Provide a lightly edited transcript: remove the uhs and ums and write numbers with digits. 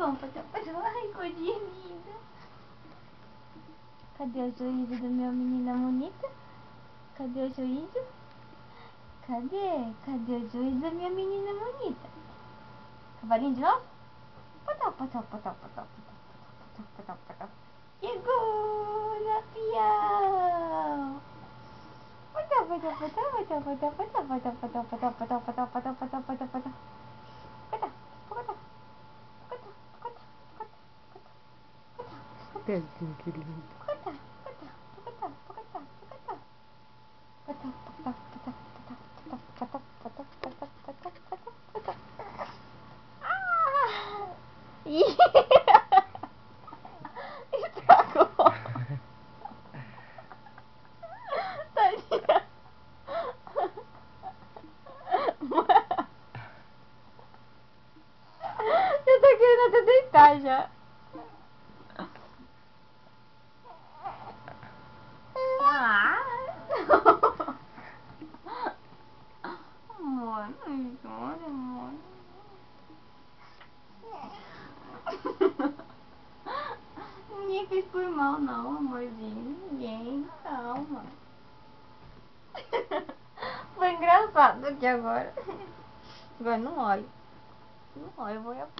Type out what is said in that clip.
vamos passar. Ai, coisinha linda. Cadê o sorriso da minha menina bonita? Cadê o sorriso? Cadê? Cadê o sorriso da minha menina bonita? Cavalinho de novo? Potó, potó, potó, potó, potó, potó, potó. Chegou, Lampião! Potó, potó, potó, potó, potó, potó, potó, potó, potó, potó, potó, potó, potó, potó, potó. Pezinho, que lindo. Estragou. Tadinha. Eu tô querendo até deitar já. Amor, não chora, amor. Ninguém fez por mal não, amorzinho. Ninguém, calma. Foi engraçado aqui agora. Agora não olho. Não olho, eu vou olhar pra